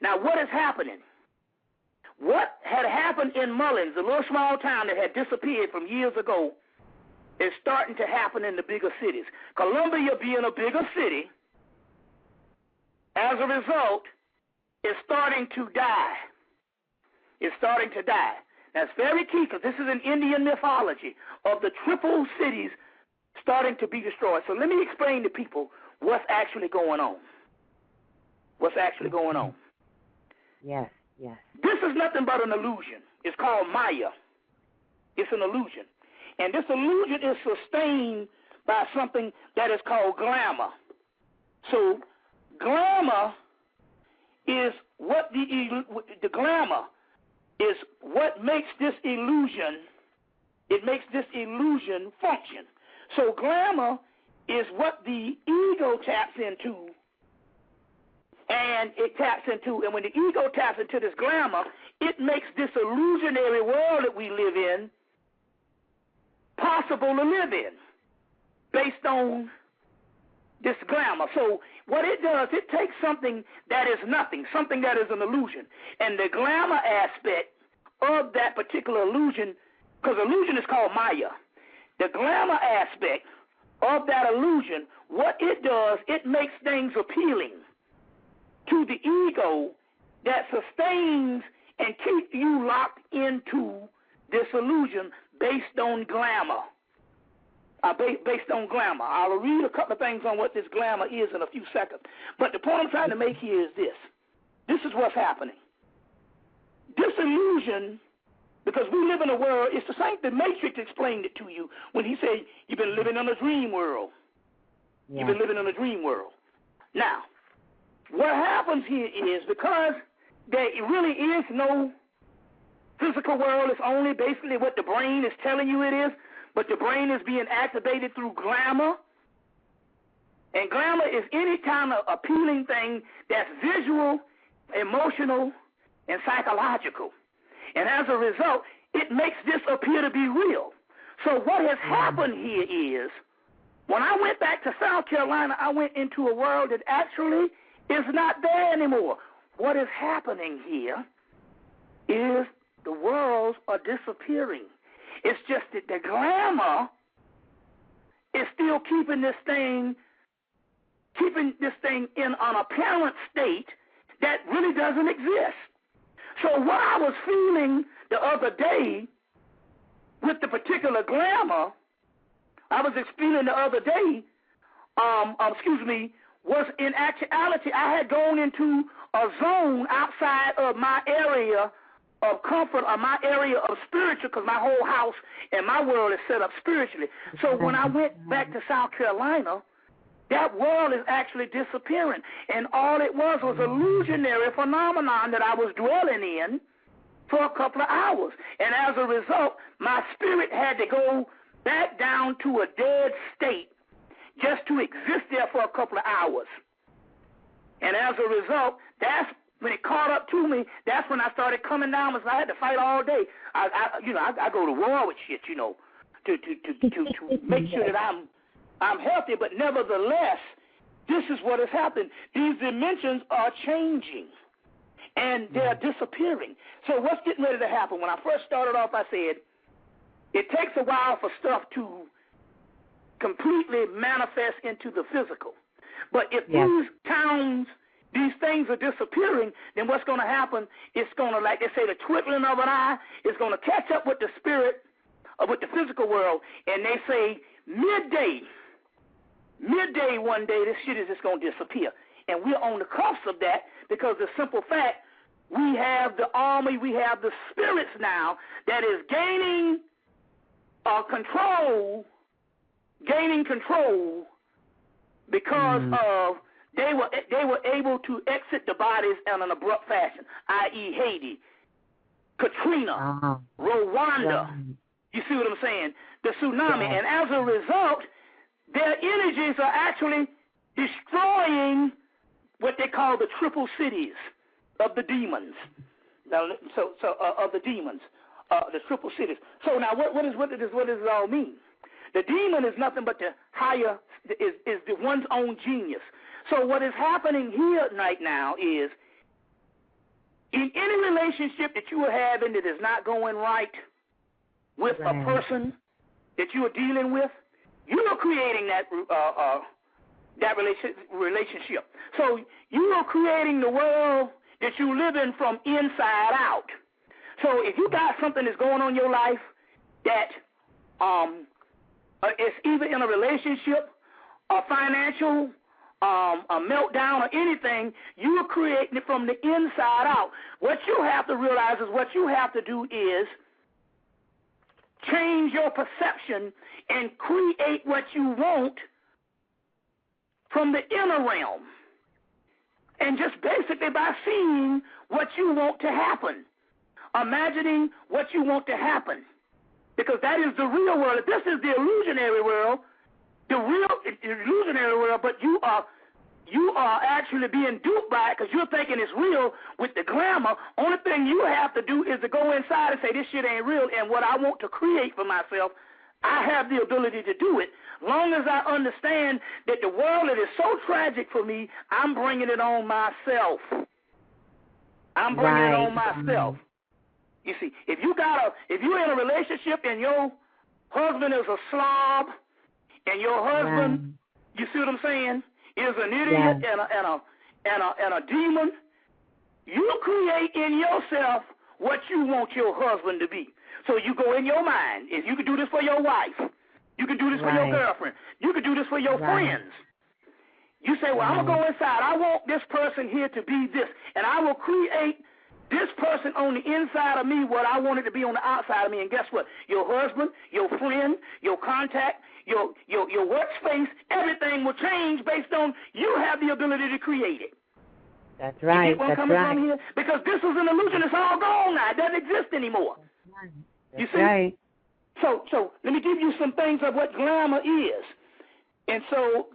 Now, what is happening? What had happened in Mullins, a little small town that had disappeared from years ago, is starting to happen in the bigger cities. Columbia being a bigger city, as a result, is starting to die. It's starting to die. That's very key because this is an Indian mythology of the triple cities starting to be destroyed. So let me explain to people what's actually going on. What's actually going on. Yes, yes. This is nothing but an illusion. It's called Maya. It's an illusion. And this illusion is sustained by something that is called glamour. So glamour is what the glamour is what makes this illusion, it makes this illusion function. So glamour is what the ego taps into, and when the ego taps into this glamour, it makes this illusionary world that we live in possible to live in based on this glamour. So what it does, it takes something that is nothing, something that is an illusion, and the glamour aspect of that particular illusion, because illusion is called Maya, the glamour aspect of that illusion, what it does, it makes things appealing to the ego that sustains and keeps you locked into this illusion based on glamour. Based on glamour. I'll read a couple of things on what this glamour is in a few seconds. But the point I'm trying to make here is this. This is what's happening. This illusion, because we live in a world, it's the same, the Matrix explained it to you when he said you've been living in a dream world. Yeah. You've been living in a dream world. Now, what happens here is because there really is no physical world, it's only basically what the brain is telling you it is, but the brain is being activated through glamour. And glamour is any kind of appealing thing that's visual, emotional, and psychological. And as a result, it makes this appear to be real. So what has happened here is, when I went back to South Carolina, I went into a world that actually is not there anymore. What is happening here is the worlds are disappearing. It's just that the glamour is still keeping this thing in an apparent state that really doesn't exist. So what I was feeling the other day with the particular glamour, I was feeling the other day, was in actuality I had gone into a zone outside of my area of comfort or my area of spiritual, because my whole house and my world is set up spiritually. So when I went back to South Carolina, that world is actually disappearing. And all it was illusionary phenomenon that I was dwelling in for a couple of hours. And as a result, my spirit had to go back down to a dead state just to exist there for a couple of hours. And as a result, that's when it caught up to me, that's when I started coming down, because I had to fight all day. I go to war with shit, to make sure that I'm healthy, but nevertheless, this is what has happened. These dimensions are changing, and they're disappearing. So what's getting ready to happen? When I first started off, I said, it takes a while for stuff to completely manifest into the physical. But if these towns, these things are disappearing, then what's going to happen, it's going to, like they say, the twinkling of an eye is going to catch up with the spirit, with the physical world, and they say midday one day, this shit is just going to disappear. And we're on the cusp of that because the simple fact, we have the army, we have the spirits now that is gaining control because of they were able to exit the bodies in an abrupt fashion, i.e. Haiti, Katrina, Rwanda. You see what I'm saying? The tsunami. And as a result, their energies are actually destroying what they call the triple cities of the demons. Now, of the demons, the triple cities. So now, what does it all mean? The demon is nothing but the higher, is the one's own genius. So what is happening here right now is in any relationship that you are having that is not going right with a person that you are dealing with, you are creating that relationship. So you are creating the world that you live in from inside out. So if you got something that's going on in your life that is either in a relationship, a financial, a meltdown, or anything, you are creating it from the inside out. What you have to realize is what you have to do is change your perception and create what you want from the inner realm. And just basically by seeing what you want to happen, imagining what you want to happen, because that is the real world. This is the illusionary world, the real illusionary world, but you are actually being duped by it because you're thinking it's real with the glamour. Only thing you have to do is to go inside and say, this shit ain't real, and what I want to create for myself, I have the ability to do it. Long as I understand that the world that is so tragic for me, I'm bringing it on myself. I'm bringing it on myself. You see, if you're in a relationship and your husband is a slob, and your husband, you see what I'm saying, is an idiot and a demon, you create in yourself what you want your husband to be. So you go in your mind. If you can do this for your wife, you can do this for your girlfriend, you can do this for your friends. You say, well, I'm going to go inside. I want this person here to be this, and I will create this person on the inside of me what I want it to be on the outside of me. And guess what? Your husband, your friend, your contact, your workspace, everything will change based on you have the ability to create it. That's right. You get where I'm coming from here? Because this is an illusion. It's all gone now. It doesn't exist anymore. That's you see? Right. So let me give you some things of what glamour is. And so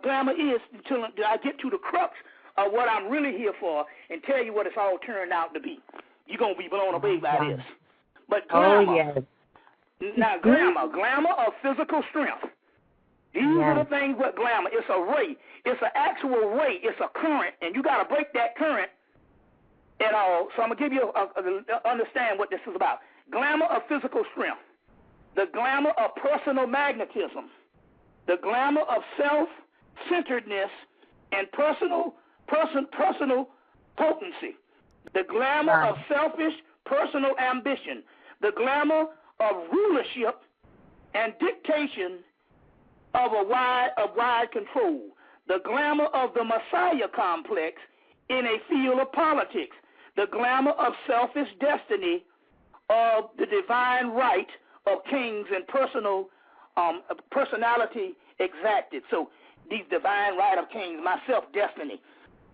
glamour is until I get to the crux of what I'm really here for and tell you what it's all turned out to be. You're going to be blown away by this. But glamour, now glamour of physical strength. These are the things what glamour. It's a ray. It's an actual ray. It's a current, and you got to break that current and all. So I'm going to give you understand what this is about. Glamour of physical strength. The glamour of personal magnetism. The glamour of self-centeredness and personal potency. The glamour of selfish personal ambition. The glamour of rulership and dictation of wide control. The glamour of the Messiah complex in a field of politics. The glamour of selfish destiny of the divine right of kings and personality exacted. So these divine right of kings, my self-destiny.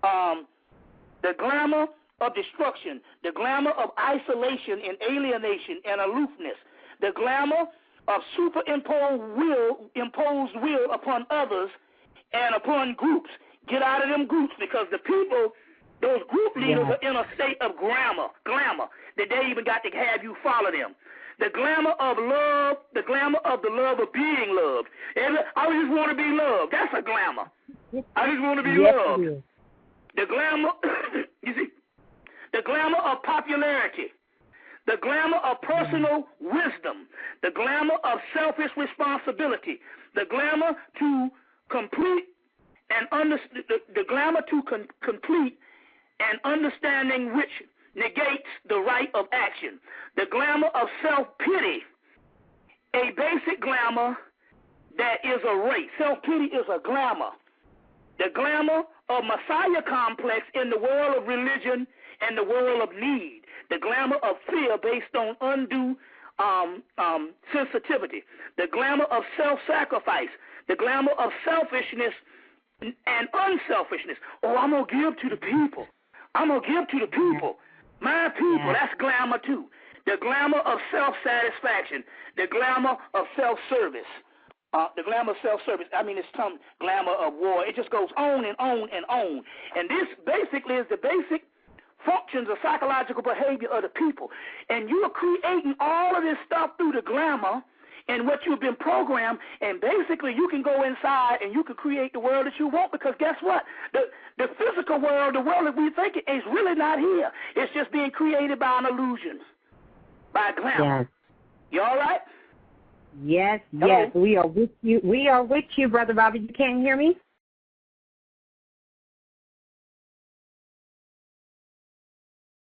The glamour of destruction, the glamour of isolation and alienation and aloofness, the glamour of imposed will upon others and upon groups. Get out of them groups because the people, those group leaders are in a state of glamour, that they even got to have you follow them. The glamour of love, the glamour of the love of being loved. I just want to be loved. That's a glamour. I just want to be loved. The glamour, you see, the glamour of popularity, the glamour of personal wisdom, the glamour of selfish responsibility, the glamour to complete and complete an understanding which negates the right of action, the glamour of self-pity, a basic glamour that is a race. Self-pity is a glamour. The glamour of Messiah complex in the world of religion and the world of need. The glamour of fear based on undue sensitivity. The glamour of self-sacrifice. The glamour of selfishness and unselfishness. Oh, I'm going to give to the people. I'm going to give to the people. My people, that's glamour too. The glamour of self-satisfaction. The glamour of self-service. The glamour of self-service. I mean, it's some glamour of war. It just goes on and on and on. And this basically is the basic functions of psychological behavior of the people. And you are creating all of this stuff through the glamour and what you've been programmed, and basically you can go inside and you can create the world that you want, because guess what? The physical world, the world that we think is really not here. It's just being created by an illusion, by glamour. Yes. You all right? Yes, Hello? yes. We are with you. We are with you, Brother Bobby. You can't hear me?